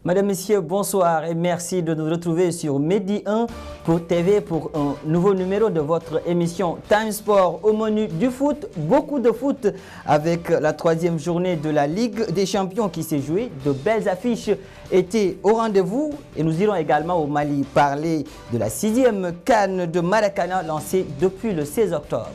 Madame, Messieurs, bonsoir et merci de nous retrouver sur Medi 1 pour TV pour un nouveau numéro de votre émission Time Sport. Au menu du foot, beaucoup de foot avec la troisième journée de la Ligue des Champions qui s'est jouée. De belles affiches étaient au rendez-vous et nous irons également au Mali parler de la 6e CAN de Maracana lancée depuis le 16 octobre.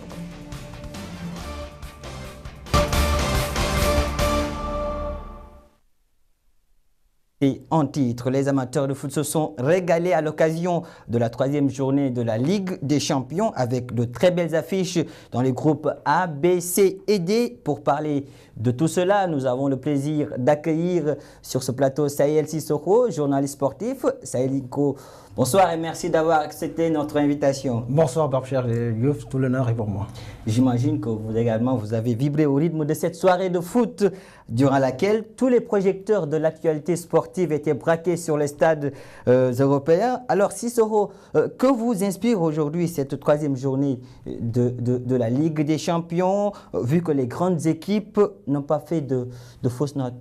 Et en titre, les amateurs de foot se sont régalés à l'occasion de la troisième journée de la Ligue des Champions avec de très belles affiches dans les groupes A, B, C et D. Pour parler de tout cela, nous avons le plaisir d'accueillir sur ce plateau Sahel Sissoko, journaliste sportif. Sahel Inko, bonsoir et merci d'avoir accepté notre invitation. Bonsoir Babcher et Youf, tout l'honneur est pour moi. J'imagine que vous également, vous avez vibré au rythme de cette soirée de foot durant laquelle tous les projecteurs de l'actualité sportive étaient braqués sur les stades européens. Alors Sissoko, que vous inspire aujourd'hui cette troisième journée de la Ligue des Champions, vu que les grandes équipes n'ont pas fait de fausses notes?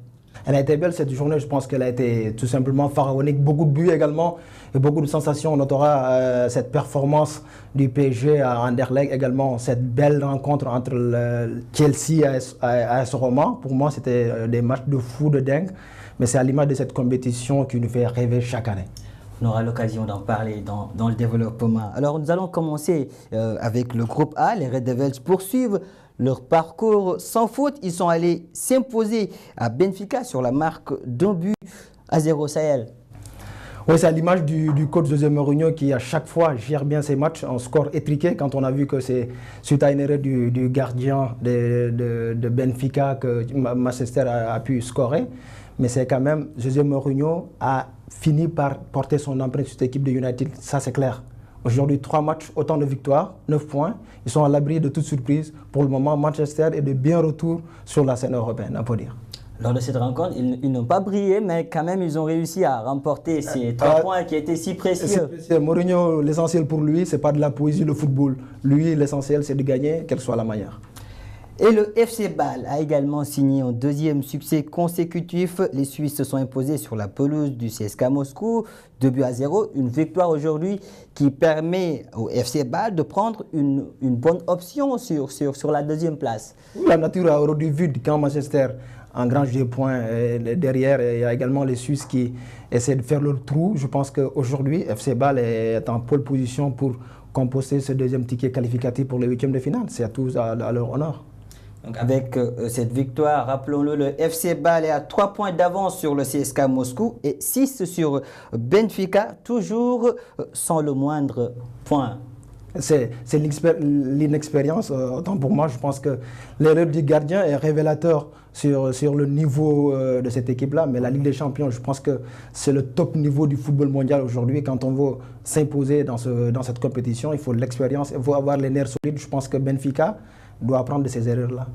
Elle a été belle cette journée, je pense qu'elle a été tout simplement pharaonique. Beaucoup de buts également et beaucoup de sensations. On notera cette performance du PSG à Anderlecht également, cette belle rencontre entre le Chelsea et AS Roma. Pour moi, c'était des matchs de fou, de dingue. Mais c'est à l'image de cette compétition qui nous fait rêver chaque année. On aura l'occasion d'en parler dans le développement. Alors nous allons commencer avec le groupe A. Les Red Devils poursuivent leur parcours sans faute. Ils sont allés s'imposer à Benfica sur la marque d'1-0 Sahel. Oui, c'est à l'image du coach José Mourinho qui à chaque fois gère bien ses matchs en score étriqué. Quand on a vu que c'est suite à une erreur du gardien de Benfica que Manchester a pu scorer. Mais c'est quand même, José Mourinho a fini par porter son empreinte sur cette équipe de United, ça c'est clair. Aujourd'hui, 3 matchs, autant de victoires, 9 points. Ils sont à l'abri de toute surprise. Pour le moment, Manchester est de bien retour sur la scène européenne, on peut dire. Lors de cette rencontre, ils n'ont pas brillé, mais quand même, ils ont réussi à remporter ces 3 points qui étaient si précieux. Mourinho, l'essentiel pour lui, ce n'est pas de la poésie, le football. Lui, l'essentiel, c'est de gagner, quelle soit la manière. Et le FC Bâle a également signé un deuxième succès consécutif. Les Suisses se sont imposés sur la pelouse du CSKA Moscou, 2-0. Une victoire aujourd'hui qui permet au FC Bâle de prendre une bonne option sur la deuxième place. La nature a aujourd'hui vu quand Manchester engrange des points. Derrière, il y a également les Suisses qui essaient de faire leur trou. Je pense qu'aujourd'hui, FC Bâle est en pole position pour composer ce deuxième ticket qualificatif pour les 8e de finale. C'est à tous à leur honneur. Donc avec cette victoire, rappelons-le, le FC Bâle est à 3 points d'avance sur le CSKA Moscou et 6 sur Benfica, toujours sans le moindre point. C'est l'inexpérience. Autant pour moi, je pense que l'erreur du gardien est révélateur sur le niveau de cette équipe-là. Mais la Ligue des Champions, je pense que c'est le top niveau du football mondial aujourd'hui. Quand on veut s'imposer dans cette compétition, il faut l'expérience, il faut avoir les nerfs solides. Je pense que Benfica doit apprendre de ces erreurs-là.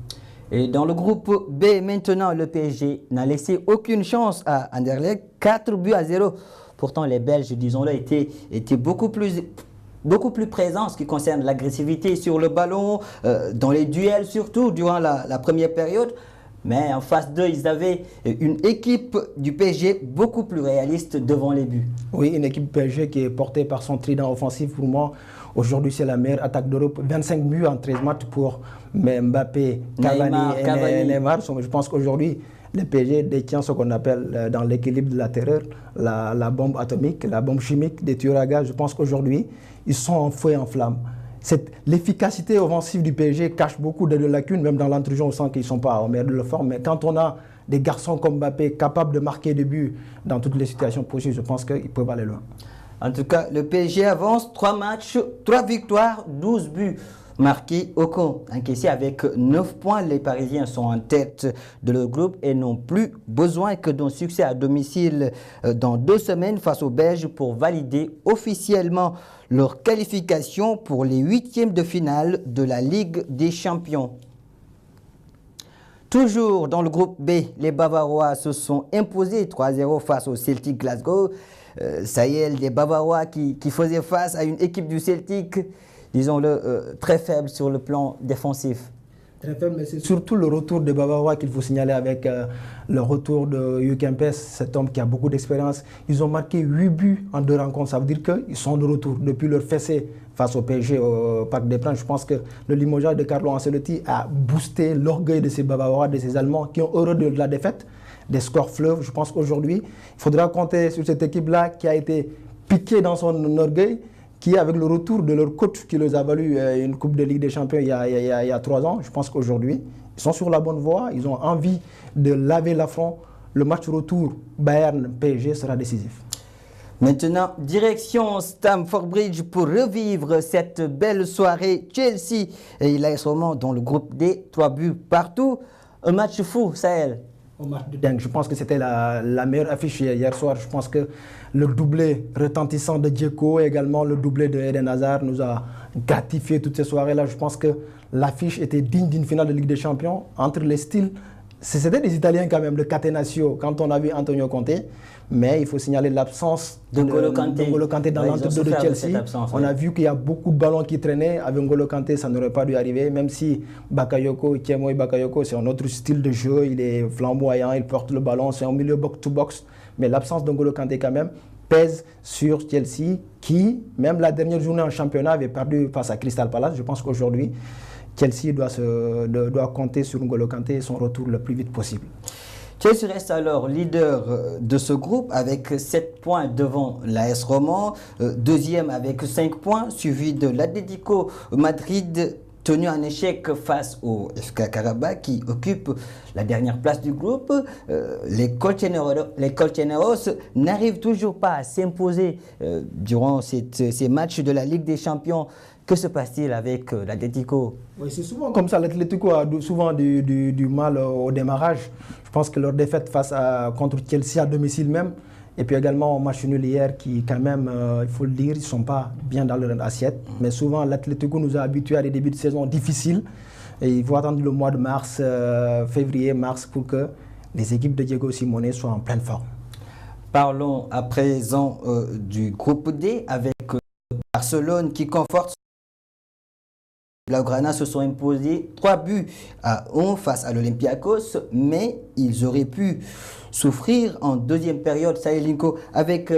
Et dans le groupe B, maintenant, le PSG n'a laissé aucune chance à Anderlecht, 4-0. Pourtant, les Belges, disons-le, étaient beaucoup plus présents en ce qui concerne l'agressivité sur le ballon, dans les duels surtout, durant la première période. Mais en face d'eux, ils avaient une équipe du PSG beaucoup plus réaliste devant les buts. Oui, une équipe PSG qui est portée par son trident offensif. Pour moi, aujourd'hui, c'est la meilleure attaque d'Europe. 25 buts en 13 matchs pour Mbappé, Cavani et Neymar. Je pense qu'aujourd'hui, le PSG détient ce qu'on appelle dans l'équilibre de la terreur, la bombe atomique, la bombe chimique des tueurs à gages. Je pense qu'aujourd'hui, ils sont en feu et en flamme. L'efficacité offensive du PSG cache beaucoup de lacunes, même dans l'intrusion, on sent qu'ils ne sont pas en meilleure de leur forme. Mais quand on a des garçons comme Mbappé capables de marquer des buts dans toutes les situations possibles, je pense qu'ils peuvent aller loin. En tout cas, le PSG avance, 3 matchs, 3 victoires, 12 buts marqués au compte. Encaissés avec 9 points, les Parisiens sont en tête de leur groupe et n'ont plus besoin que d'un succès à domicile dans 2 semaines face aux Belges pour valider officiellement leur qualification pour les 8e de finale de la Ligue des Champions. Toujours dans le groupe B, les Bavarois se sont imposés 3-0 face au Celtic Glasgow. Sahel, les Bavarois qui faisaient face à une équipe du Celtic, disons-le, très faible sur le plan défensif. Très faible, mais c'est surtout le retour de Babawa qu'il faut signaler avec le retour de Yukempes, cet homme qui a beaucoup d'expérience. Ils ont marqué 8 buts en 2 rencontres. Ça veut dire qu'ils sont de retour depuis leur fessée face au PSG au Parc des Princes. Je pense que le limogeage de Carlo Ancelotti a boosté l'orgueil de ces Babawa, de ces Allemands qui ont horreur de la défaite, des scores fleuves. Je pense qu'aujourd'hui, il faudra compter sur cette équipe-là qui a été piquée dans son orgueil, qui, avec le retour de leur coach qui les a valu une Coupe de Ligue des Champions il y a 3 ans, je pense qu'aujourd'hui, ils sont sur la bonne voie, ils ont envie de laver l'affront. Le match retour Bayern-PSG sera décisif. Maintenant, direction Stamford Bridge pour revivre cette belle soirée Chelsea. Et il est sûrement dans le groupe D, 3 buts partout. Un match fou, Sahel. Un match de dingue. Je pense que c'était la meilleure affiche hier soir. Je pense que le doublé retentissant de Dzeko et également le doublé de Eden Hazard nous a gratifié toutes ces soirées-là. Je pense que l'affiche était digne d'une finale de Ligue des Champions entre les styles. C'était des Italiens quand même, le Catenaccio, quand on a vu Antonio Conte. Mais il faut signaler l'absence de N'Golo Kanté dans l'entre-deux de Chelsea. On a vu qu'il y a beaucoup de ballons qui traînaient. Avec N'Golo Kanté, ça n'aurait pas dû arriver. Même si Tiémoué Bakayoko, c'est un autre style de jeu. Il est flamboyant, il porte le ballon, c'est un milieu box-to-box. Mais l'absence d'N'Golo Kanté quand même pèse sur Chelsea qui, même la dernière journée en championnat, avait perdu face à Crystal Palace. Je pense qu'aujourd'hui, Chelsea doit compter sur N'Golo Kanté et son retour le plus vite possible. Chelsea reste alors leader de ce groupe avec 7 points devant l'AS Roma, deuxième avec 5 points, suivi de l'Atlético Madrid tenu en échec face au FK Karabakh qui occupe la dernière place du groupe. Les Colchoneros n'arrivent toujours pas à s'imposer durant ces matchs de la Ligue des Champions. Que se passe-t-il avec l'Atlético? Oui, c'est souvent comme ça. L'Atlético a souvent du mal au démarrage. Je pense que leur défaite contre Chelsea à domicile même, et puis également au match nul hier qui quand même, il faut le dire, ils ne sont pas bien dans leur assiette. Mais souvent, l'Atlético nous a habitués à des débuts de saison difficiles. Et il faut attendre le mois de mars, février-mars pour que les équipes de Diego Simeone soient en pleine forme. Parlons à présent du groupe D avec Barcelone qui conforte. Blaugrana se sont imposés 3 buts à 1 face à l'Olympiakos, mais ils auraient pu souffrir en deuxième période, Sahelinko, avec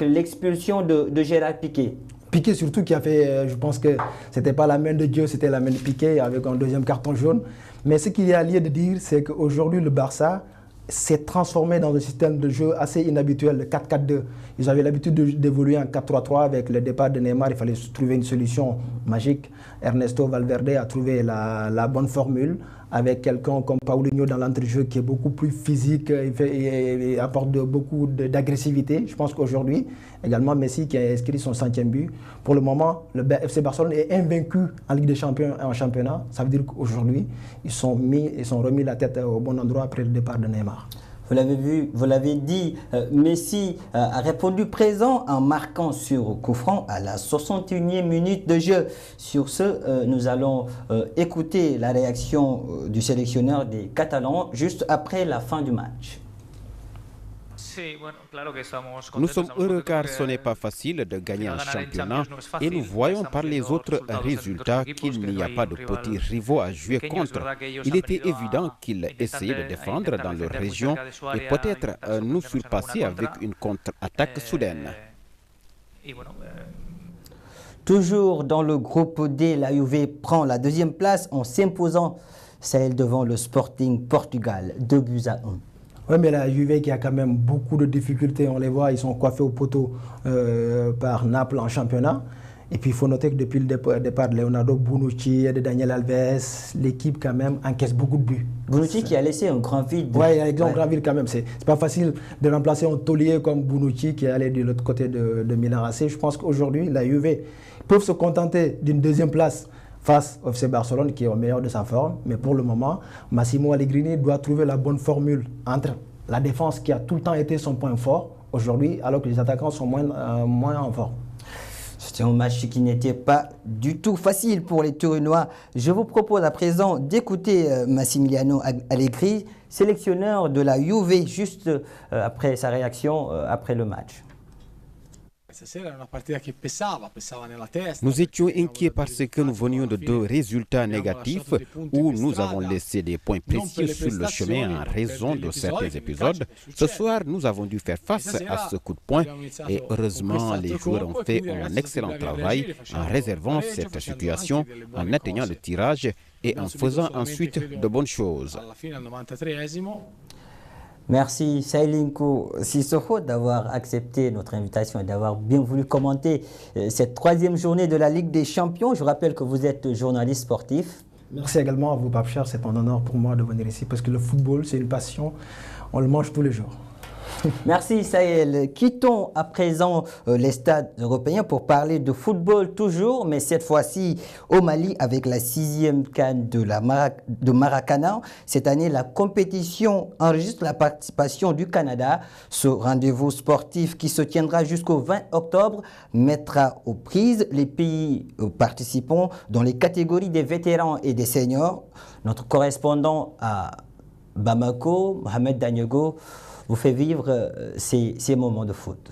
l'expulsion de Gérard Piqué. Piqué surtout qui a fait, je pense que ce n'était pas la main de Dieu, c'était la main de Piqué avec un deuxième carton jaune. Mais ce qu'il y a lieu de dire, c'est qu'aujourd'hui le Barça s'est transformé dans un système de jeu assez inhabituel, le 4-4-2. Ils avaient l'habitude d'évoluer en 4-3-3 avec le départ de Neymar. Il fallait trouver une solution magique. Ernesto Valverde a trouvé la bonne formule avec quelqu'un comme Paulinho dans l'entrejeu qui est beaucoup plus physique et apporte beaucoup d'agressivité. Je pense qu'aujourd'hui, également Messi qui a inscrit son 5e but. Pour le moment, le FC Barcelone est invaincu en Ligue des Champions et en championnat. Ça veut dire qu'aujourd'hui, ils sont remis la tête au bon endroit après le départ de Neymar. Vous l'avez vu, vous l'avez dit, Messi a répondu présent en marquant sur coup franc à la 61e minute de jeu. Sur ce, nous allons écouter la réaction du sélectionneur des Catalans juste après la fin du match. Nous sommes heureux car ce n'est pas facile de gagner un championnat et nous voyons par les autres résultats qu'il n'y a pas de petits rivaux à jouer contre. Il était évident qu'ils essayaient de défendre dans leur région et peut-être nous surpasser avec une contre-attaque soudaine. Toujours dans le groupe D, la Juve prend la 2e place en s'imposant celle devant le Sporting Portugal, 2 buts à 1. Oui, mais la Juve qui a quand même beaucoup de difficultés, on les voit, ils sont coiffés au poteau par Naples en championnat. Et puis il faut noter que depuis le départ de Leonardo Bonucci et de Daniel Alves, l'équipe quand même encaisse beaucoup de buts. Bonucci qui a laissé un grand vide. Oui, il y a un grand vide quand même. C'est pas facile de remplacer un taulier comme Bonucci qui est allé de l'autre côté de Milan AC. Je pense qu'aujourd'hui, la Juve peuvent se contenter d'une 2e place face au FC Barcelone qui est au meilleur de sa forme. Mais pour le moment, Massimo Allegrini doit trouver la bonne formule entre la défense qui a tout le temps été son point fort aujourd'hui, alors que les attaquants sont moins en forme. C'était un match qui n'était pas du tout facile pour les Turinois. Je vous propose à présent d'écouter Massimiliano Allegri, sélectionneur de la Juve, juste après sa réaction après le match. Nous étions inquiets parce que nous venions de deux résultats négatifs où nous avons laissé des points précieux sur le chemin en raison de certains épisodes. Ce soir, nous avons dû faire face à ce coup de poing et heureusement, les joueurs ont fait un excellent travail en réservant cette situation, en atteignant le tirage et en faisant ensuite de bonnes choses. Merci Sailinko Sissoko d'avoir accepté notre invitation et d'avoir bien voulu commenter cette troisième journée de la Ligue des Champions. Je rappelle que vous êtes journaliste sportif. Merci également à vous, Pape Charles. C'est un honneur pour moi de venir ici parce que le football, c'est une passion. On le mange tous les jours. Merci Sahel. Quittons à présent les stades européens pour parler de football toujours, mais cette fois-ci au Mali avec la 6e CAN de Maracana. Cette année, la compétition enregistre la participation du Canada. Ce rendez-vous sportif qui se tiendra jusqu'au 20 octobre mettra aux prises les pays participants dans les catégories des vétérans et des seniors. Notre correspondant à Bamako, Mohamed Danyego, vous fait vivre ces moments de foot.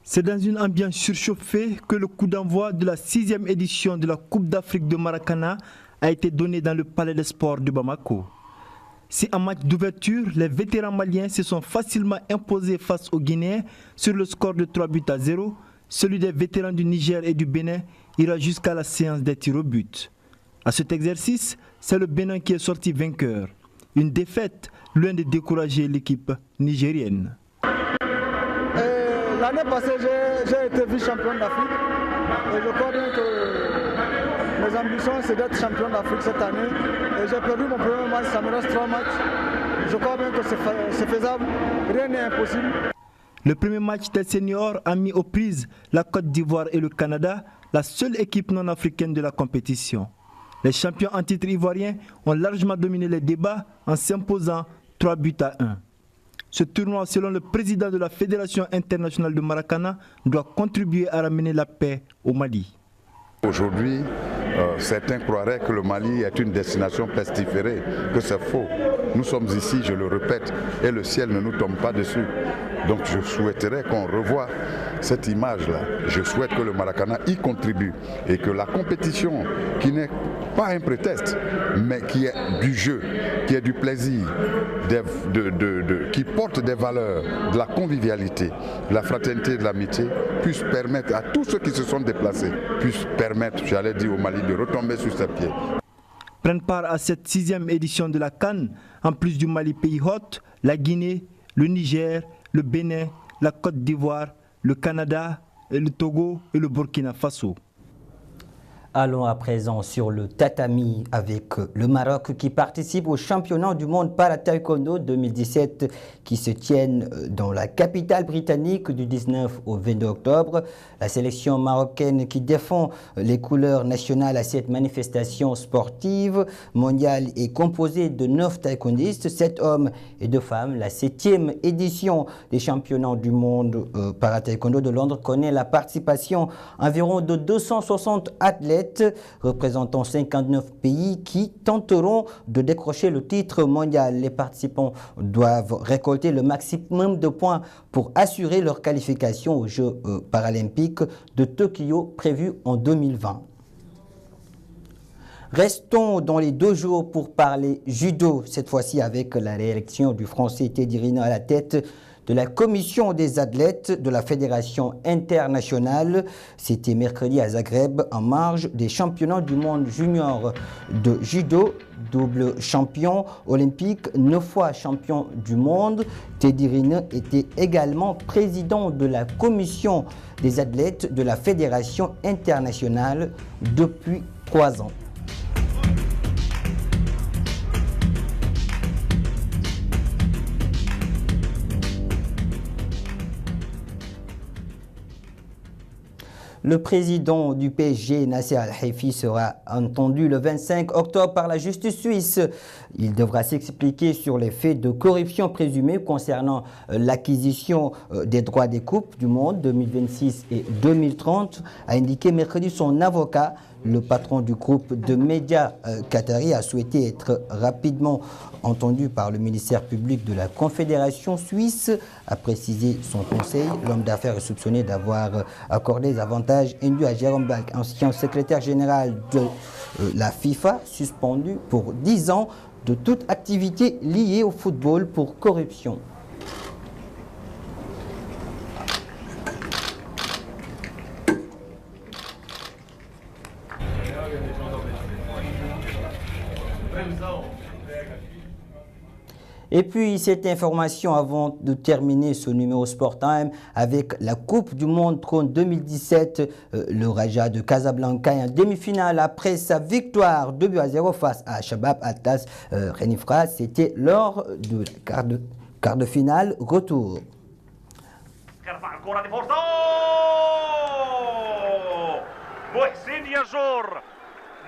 C'est dans une ambiance surchauffée que le coup d'envoi de la 6e édition de la Coupe d'Afrique de Maracana a été donné dans le Palais des Sports de Bamako. Si en match d'ouverture, les vétérans maliens se sont facilement imposés face aux Guinéens sur le score de 3-0, celui des vétérans du Niger et du Bénin ira jusqu'à la séance des tirs au but. À cet exercice, c'est le Bénin qui est sorti vainqueur. Une défaite loin de décourager l'équipe nigérienne. L'année passée, j'ai été vice-champion d'Afrique. Et je crois bien que mes ambitions, c'est d'être champion d'Afrique cette année. Et j'ai perdu mon premier match, ça me reste 3 matchs. Je crois bien que c'est faisable, rien n'est impossible. Le premier match des seniors a mis aux prises la Côte d'Ivoire et le Canada, la seule équipe non africaine de la compétition. Les champions en titre ivoiriens ont largement dominé les débats en s'imposant 3-1. Ce tournoi, selon le président de la Fédération internationale de Maracana, doit contribuer à ramener la paix au Mali. Aujourd'hui, certains croiraient que le Mali est une destination pestiférée, que c'est faux. Nous sommes ici, je le répète, et le ciel ne nous tombe pas dessus. Donc je souhaiterais qu'on revoie cette image-là. Je souhaite que le Maracana y contribue et que la compétition, qui n'est pas un prétexte, mais qui est du jeu, qui est du plaisir, qui porte des valeurs, de la convivialité, de la fraternité, de l'amitié, puisse permettre à tous ceux qui se sont déplacés, puisse permettre, j'allais dire au Mali, de retomber sur ses pieds. Prennent part à cette 6e édition de la CAN, en plus du Mali pays hôte, la Guinée, le Niger, le Bénin, la Côte d'Ivoire, le Canada, le Togo et le Burkina Faso. Allons à présent sur le tatami avec le Maroc qui participe au championnat du monde para-taekwondo 2017 qui se tiennent dans la capitale britannique du 19 au 22 octobre. La sélection marocaine qui défend les couleurs nationales à cette manifestation sportive mondiale est composée de 9 taekwondistes, 7 hommes et 2 femmes. La 7e édition des championnats du monde para-taekwondo de Londres connaît la participation environ de 260 athlètes représentant 59 pays qui tenteront de décrocher le titre mondial. Les participants doivent récolter le maximum de points pour assurer leur qualification aux Jeux paralympiques de Tokyo prévus en 2020. Restons dans les 2 jours pour parler judo, cette fois-ci avec la réélection du Français Teddy Riner à la tête de la commission des athlètes de la Fédération internationale. C'était mercredi à Zagreb en marge des championnats du monde junior de judo. Double champion olympique, 9 fois champion du monde, Teddy Riner était également président de la commission des athlètes de la Fédération internationale depuis 3 ans. Le président du PSG, Nasser Al-Khelaifi, sera entendu le 25 octobre par la justice suisse. Il devra s'expliquer sur les faits de corruption présumés concernant l'acquisition des droits des Coupes du Monde 2026 et 2030, a indiqué mercredi son avocat. Le patron du groupe de médias qatari a souhaité être rapidement entendu par le ministère public de la Confédération suisse, a précisé son conseil. L'homme d'affaires est soupçonné d'avoir accordé des avantages induits à Jérôme Bach, ancien secrétaire général de la FIFA, suspendu pour 10 ans de toute activité liée au football pour corruption. Et puis cette information avant de terminer ce numéro Sport Time avec la Coupe du Monde Trône 2017, le Raja de Casablanca est en demi-finale après sa victoire 2-0 face à Shabab Altas Renifra. C'était lors de la quart de finale retour.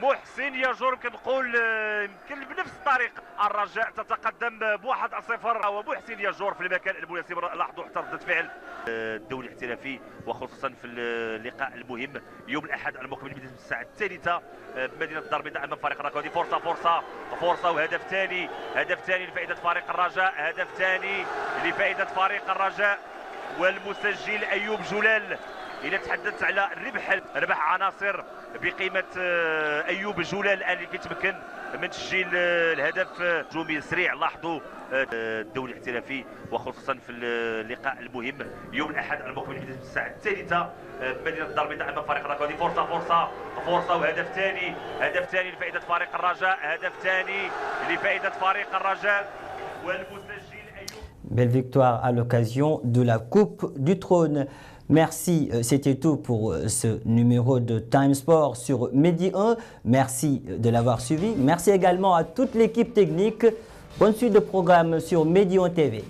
محسن يجور كنقول يمكن بنفس الطريقه الرجاء تتقدم ب1-0 ومحسن يجور في المكان المناسب. لاحظوا حتى رده فعل الدوري الاحترافي وخصوصا في اللقاء المهم يوم الاحد المقبل من الساعه الثالثه بمدينه الدار البيضاء امام فريق الركودي. فرصه وهدف ثاني لفائده فريق الرجاء، هدف ثاني لفائده فريق الرجاء والمسجل ايوب جلال. إذا تحدثت على ربح عناصر بقيمة أيوب جلال الآن اللي كيتمكن من تسجيل الهدف هجومي سريع. لاحظوا الدوري الاحترافي وخصوصا في اللقاء المهم يوم الأحد المقبل من الساعة الثالثة بمدينة الدار البيضاء أمام فريق الركودي. فرصة وهدف ثاني لفائدة فريق الرجاء، هدف ثاني لفائدة فريق الرجاء والمسجل أيوب. Belle victoire à l'occasion de la Coupe du Trône. Merci, c'était tout pour ce numéro de Time Sport sur Medi 1. Merci de l'avoir suivi. Merci également à toute l'équipe technique. Bonne suite de programme sur Medi 1 TV.